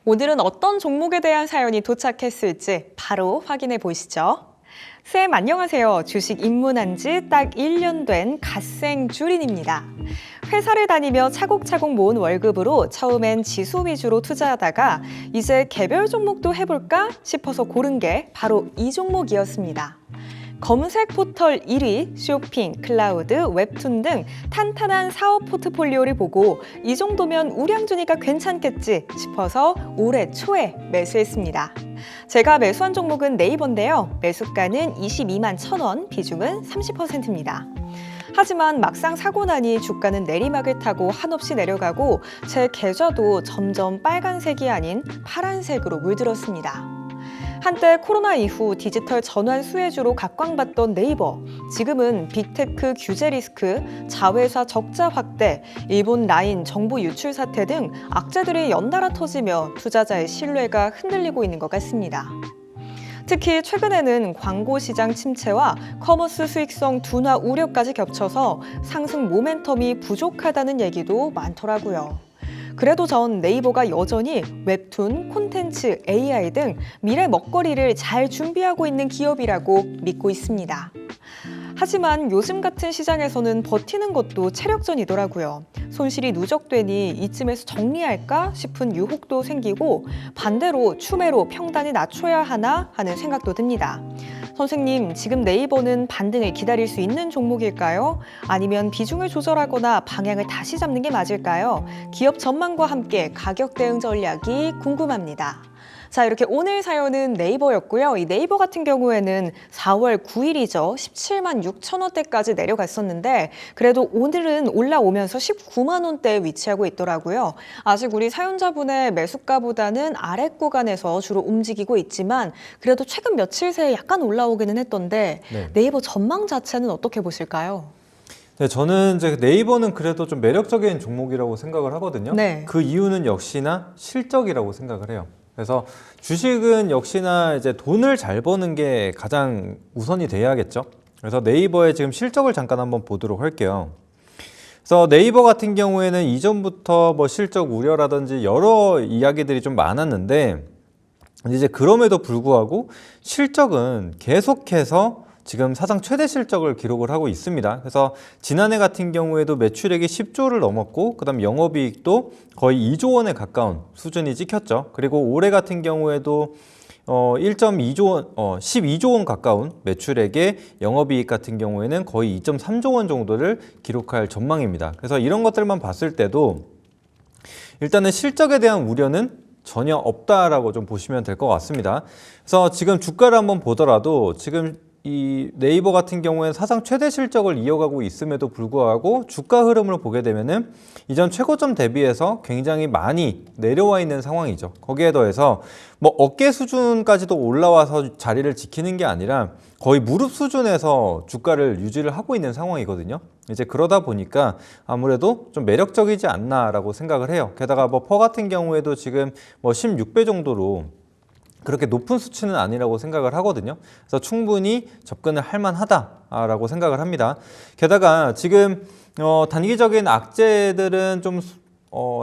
오늘은 어떤 종목에 대한 사연이 도착했을지 바로 확인해 보시죠. 쌤 안녕하세요. 주식 입문한 지 딱 1년 된 갓생 주린입니다. 회사를 다니며 차곡차곡 모은 월급으로 처음엔 지수 위주로 투자하다가 이제 개별 종목도 해볼까 싶어서 고른 게 바로 이 종목이었습니다. 검색 포털 1위, 쇼핑, 클라우드, 웹툰 등 탄탄한 사업 포트폴리오를 보고 이 정도면 우량주니까 괜찮겠지 싶어서 올해 초에 매수했습니다. 제가 매수한 종목은 네이버인데요. 매수가는 22만 1,000원, 비중은 30%입니다. 하지만 막상 사고 나니 주가는 내리막을 타고 한없이 내려가고 제 계좌도 점점 빨간색이 아닌 파란색으로 물들었습니다. 한때 코로나 이후 디지털 전환 수혜주로 각광받던 네이버, 지금은 빅테크 규제 리스크, 자회사 적자 확대, 일본 라인 정보 유출 사태 등 악재들이 연달아 터지며 투자자의 신뢰가 흔들리고 있는 것 같습니다. 특히 최근에는 광고 시장 침체와 커머스 수익성 둔화 우려까지 겹쳐서 상승 모멘텀이 부족하다는 얘기도 많더라고요. 그래도 전 네이버가 여전히 웹툰, 콘텐츠, AI 등 미래 먹거리를 잘 준비하고 있는 기업이라고 믿고 있습니다. 하지만 요즘 같은 시장에서는 버티는 것도 체력전이더라고요. 손실이 누적되니 이쯤에서 정리할까 싶은 유혹도 생기고 반대로 추매로 평단이 낮춰야 하나 하는 생각도 듭니다. 선생님, 지금 네이버는 반등을 기다릴 수 있는 종목일까요? 아니면 비중을 조절하거나 방향을 다시 잡는 게 맞을까요? 기업 전망과 함께 가격 대응 전략이 궁금합니다. 자, 이렇게 오늘 사연은 네이버였고요. 이 네이버 같은 경우에는 4월 9일이죠. 17만 6천 원대까지 내려갔었는데 그래도 오늘은 올라오면서 19만 원대에 위치하고 있더라고요. 아직 우리 사연자분의 매수가보다는 아래 구간에서 주로 움직이고 있지만 그래도 최근 며칠 새에 약간 올라오기는 했던데 네이버 전망 자체는 어떻게 보실까요? 네, 저는 이제 네이버는 그래도 좀 매력적인 종목이라고 생각을 하거든요. 네. 그 이유는 역시나 실적이라고 생각을 해요. 그래서 주식은 역시나 이제 돈을 잘 버는 게 가장 우선이 돼야겠죠. 그래서 네이버의 지금 실적을 잠깐 한번 보도록 할게요. 그래서 네이버 같은 경우에는 이전부터 뭐 실적 우려라든지 여러 이야기들이 좀 많았는데 이제 그럼에도 불구하고 실적은 계속해서 지금 사상 최대 실적을 기록을 하고 있습니다. 그래서 지난해 같은 경우에도 매출액이 10조를 넘었고 그다음 영업이익도 거의 2조 원에 가까운 수준이 찍혔죠. 그리고 올해 같은 경우에도 1.2조 원, 12조 원 가까운 매출액의 영업이익 같은 경우에는 거의 2.3조 원 정도를 기록할 전망입니다. 그래서 이런 것들만 봤을 때도 일단은 실적에 대한 우려는 전혀 없다라고 좀 보시면 될 것 같습니다. 그래서 지금 주가를 한번 보더라도 지금 이 네이버 같은 경우에는 사상 최대 실적을 이어가고 있음에도 불구하고 주가 흐름을 보게 되면은 이전 최고점 대비해서 굉장히 많이 내려와 있는 상황이죠. 거기에 더해서 뭐 어깨 수준까지도 올라와서 자리를 지키는 게 아니라 거의 무릎 수준에서 주가를 유지를 하고 있는 상황이거든요. 이제 그러다 보니까 아무래도 좀 매력적이지 않나라고 생각을 해요. 게다가 뭐 퍼 같은 경우에도 지금 뭐 16배 정도로 그렇게 높은 수치는 아니라고 생각을 하거든요. 그래서 충분히 접근을 할 만하다라고 생각을 합니다. 게다가 지금 단기적인 악재들은 좀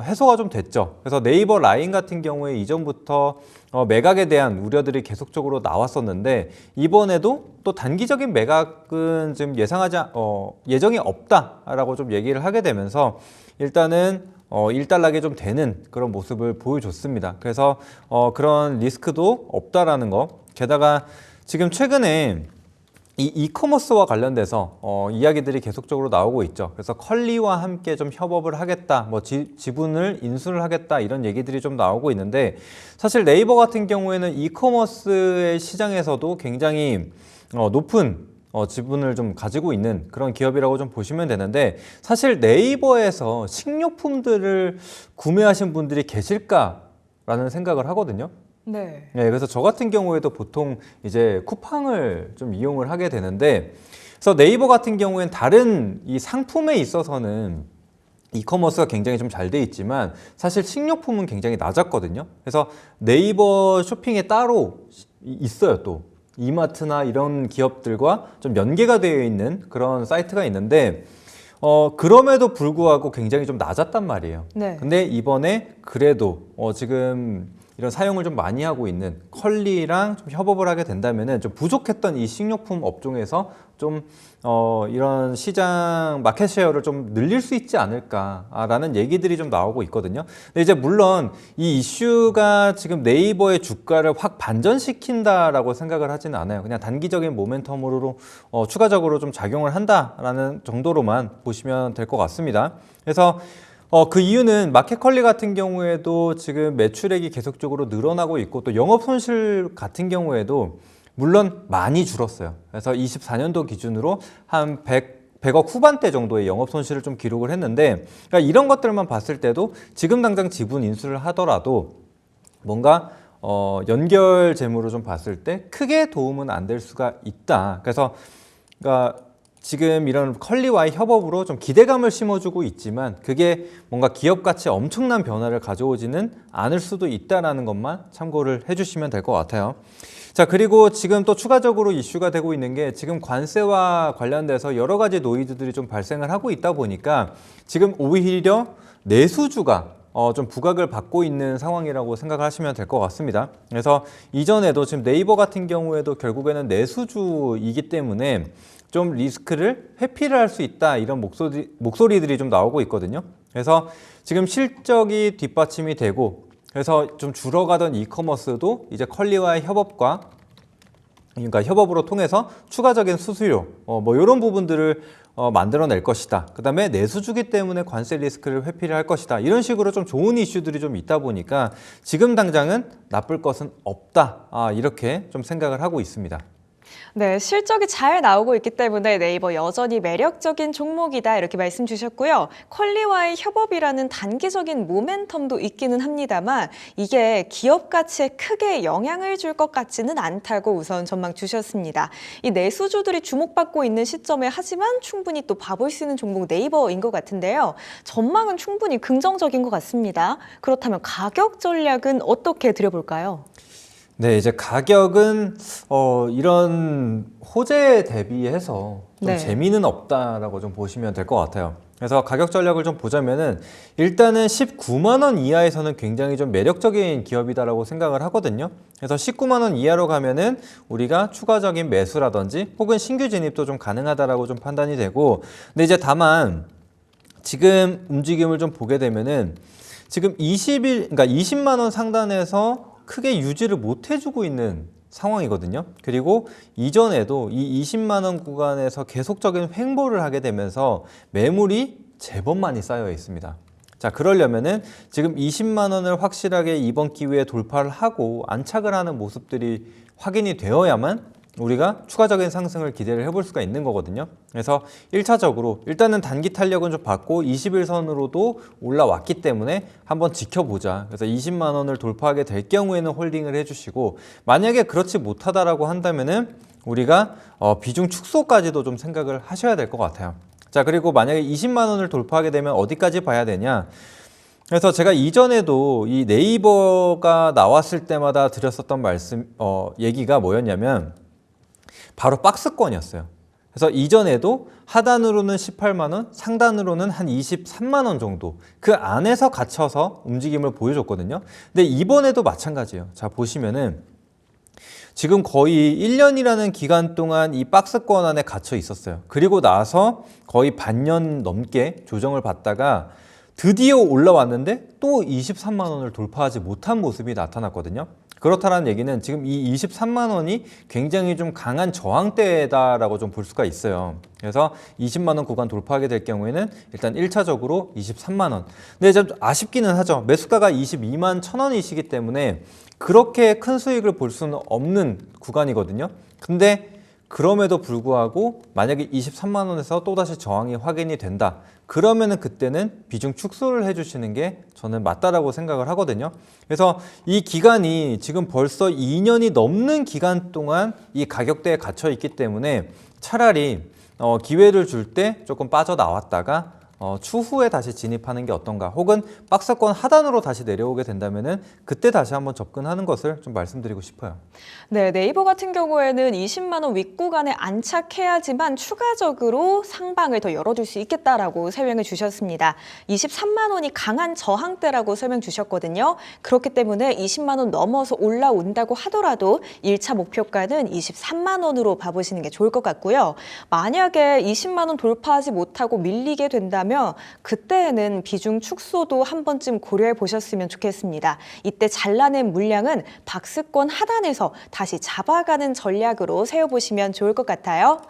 해소가 좀 됐죠. 그래서 네이버 라인 같은 경우에 이전부터 매각에 대한 우려들이 계속적으로 나왔었는데 이번에도 또 단기적인 매각은 지금 예정이 없다라고 좀 얘기를 하게 되면서 일단은 일단락이 좀 되는 그런 모습을 보여줬습니다. 그래서 그런 리스크도 없다라는 거. 게다가 지금 최근에 이 이커머스와 관련돼서 이야기들이 계속적으로 나오고 있죠. 그래서 컬리와 함께 좀 협업을 하겠다, 뭐 지분을 인수를 하겠다 이런 얘기들이 좀 나오고 있는데 사실 네이버 같은 경우에는 이커머스의 시장에서도 굉장히 높은 지분을 좀 가지고 있는 그런 기업이라고 좀 보시면 되는데 사실 네이버에서 식료품들을 구매하신 분들이 계실까라는 생각을 하거든요. 네. 네, 그래서 저 같은 경우에도 보통 이제 쿠팡을 좀 이용을 하게 되는데 그래서 네이버 같은 경우에는 다른 이 상품에 있어서는 이커머스가 굉장히 좀 잘 돼 있지만 사실 식료품은 굉장히 낮았거든요. 그래서 네이버 쇼핑에 따로 있어요 또. 이마트나 이런 기업들과 좀 연계가 되어 있는 그런 사이트가 있는데 그럼에도 불구하고 굉장히 좀 낮았단 말이에요. 네. 근데 이번에 그래도 지금 이런 사용을 좀 많이 하고 있는 컬리랑 좀 협업을 하게 된다면은 좀 부족했던 이 식료품 업종에서 좀 이런 시장 마켓 쉐어를 좀 늘릴 수 있지 않을까라는 얘기들이 좀 나오고 있거든요. 근데 이제 물론 이 이슈가 지금 네이버의 주가를 확 반전시킨다라고 생각을 하지는 않아요. 그냥 단기적인 모멘텀으로 추가적으로 좀 작용을 한다라는 정도로만 보시면 될 것 같습니다. 그래서 그 이유는 마켓컬리 같은 경우에도 지금 매출액이 계속적으로 늘어나고 있고 또 영업 손실 같은 경우에도 물론 많이 줄었어요. 그래서 24년도 기준으로 한 100억 후반대 정도의 영업 손실을 좀 기록을 했는데, 그러니까 이런 것들만 봤을 때도 지금 당장 지분 인수를 하더라도 뭔가 연결 재무로 좀 봤을 때 크게 도움은 안 될 수가 있다. 그래서 그러니까 지금 이런 컬리와의 협업으로 좀 기대감을 심어주고 있지만 그게 뭔가 기업 가치에 엄청난 변화를 가져오지는 않을 수도 있다는 것만 참고를 해주시면 될 것 같아요. 자, 그리고 지금 또 추가적으로 이슈가 되고 있는 게 지금 관세와 관련돼서 여러 가지 노이즈들이 좀 발생을 하고 있다 보니까 지금 오히려 내수주가 좀 부각을 받고 있는 상황이라고 생각하시면 될 것 같습니다. 그래서 이전에도 지금 네이버 같은 경우에도 결국에는 내수주이기 때문에 좀 리스크를 회피를 할 수 있다, 이런 목소리들이 좀 나오고 있거든요. 그래서 지금 실적이 뒷받침이 되고 그래서 좀 줄어가던 이커머스도 이제 컬리와의 그러니까 협업으로 통해서 추가적인 수수료 뭐 이런 부분들을 만들어낼 것이다. 그 다음에 내수주기 때문에 관세 리스크를 회피를 할 것이다. 이런 식으로 좀 좋은 이슈들이 좀 있다 보니까 지금 당장은 나쁠 것은 없다. 이렇게 좀 생각을 하고 있습니다. 네, 실적이 잘 나오고 있기 때문에 네이버 여전히 매력적인 종목이다 이렇게 말씀 주셨고요. 컬리와의 협업이라는 단기적인 모멘텀도 있기는 합니다만 이게 기업 가치에 크게 영향을 줄 것 같지는 않다고 우선 전망 주셨습니다. 이 내수주들이 주목받고 있는 시점에 하지만 충분히 또 봐볼 수 있는 종목 네이버인 것 같은데요. 전망은 충분히 긍정적인 것 같습니다. 그렇다면 가격 전략은 어떻게 드려볼까요? 네, 이제 가격은 이런 호재에 대비해서 좀 네. 재미는 없다라고 좀 보시면 될 것 같아요. 그래서 가격 전략을 좀 보자면은 일단은 19만 원 이하에서는 굉장히 좀 매력적인 기업이다라고 생각을 하거든요. 그래서 19만 원 이하로 가면은 우리가 추가적인 매수라든지 혹은 신규 진입도 좀 가능하다라고 좀 판단이 되고, 근데 이제 다만 지금 움직임을 좀 보게 되면은 지금 그러니까 20만 원 상단에서 크게 유지를 못 해주고 있는 상황이거든요. 그리고 이전에도 이 20만 원 구간에서 계속적인 횡보를 하게 되면서 매물이 제법 많이 쌓여 있습니다. 자, 그러려면은 지금 20만 원을 확실하게 이번 기회에 돌파를 하고 안착을 하는 모습들이 확인이 되어야만 우리가 추가적인 상승을 기대를 해볼 수가 있는 거거든요. 그래서 1차적으로 일단은 단기 탄력은 좀 받고 21선으로도 올라왔기 때문에 한번 지켜보자. 그래서 20만 원을 돌파하게 될 경우에는 홀딩을 해주시고, 만약에 그렇지 못하다라고 한다면은 우리가 비중 축소까지도 좀 생각을 하셔야 될 것 같아요. 자, 그리고 만약에 20만 원을 돌파하게 되면 어디까지 봐야 되냐? 그래서 제가 이전에도 이 네이버가 나왔을 때마다 드렸었던 얘기가 뭐였냐면 바로 박스권이었어요. 그래서 이전에도 하단으로는 18만 원, 상단으로는 한 23만 원 정도 그 안에서 갇혀서 움직임을 보여줬거든요. 근데 이번에도 마찬가지예요. 자, 보시면은 지금 거의 1년이라는 기간 동안 이 박스권 안에 갇혀 있었어요. 그리고 나서 거의 반년 넘게 조정을 받다가 드디어 올라왔는데 또 23만 원을 돌파하지 못한 모습이 나타났거든요. 그렇다는 얘기는 지금 이 23만 원이 굉장히 좀 강한 저항대다라고 좀 볼 수가 있어요. 그래서 20만 원 구간 돌파하게 될 경우에는 일단 1차적으로 23만 원. 근데 좀 아쉽기는 하죠. 매수가가 22만 1천 원이시기 때문에 그렇게 큰 수익을 볼 수는 없는 구간이거든요. 근데 그럼에도 불구하고 만약에 23만 원에서 또다시 저항이 확인이 된다. 그러면은 그때는 비중 축소를 해주시는 게 저는 맞다라고 생각을 하거든요. 그래서 이 기간이 지금 벌써 2년이 넘는 기간 동안 이 가격대에 갇혀 있기 때문에 차라리 기회를 줄 때 조금 빠져나왔다가 추후에 다시 진입하는 게 어떤가, 혹은 박스권 하단으로 다시 내려오게 된다면은 그때 다시 한번 접근하는 것을 좀 말씀드리고 싶어요. 네, 네이버 같은 경우에는 20만 원 윗구간에 안착해야지만 추가적으로 상방을 더 열어줄 수 있겠다라고 설명을 주셨습니다. 23만 원이 강한 저항대라고 설명 주셨거든요. 그렇기 때문에 20만 원 넘어서 올라온다고 하더라도 1차 목표가는 23만 원으로 봐보시는 게 좋을 것 같고요. 만약에 20만 원 돌파하지 못하고 밀리게 된다면 그때에는 비중 축소도 한 번쯤 고려해 보셨으면 좋겠습니다. 이때 잘라낸 물량은 박스권 하단에서 다시 잡아가는 전략으로 세워보시면 좋을 것 같아요.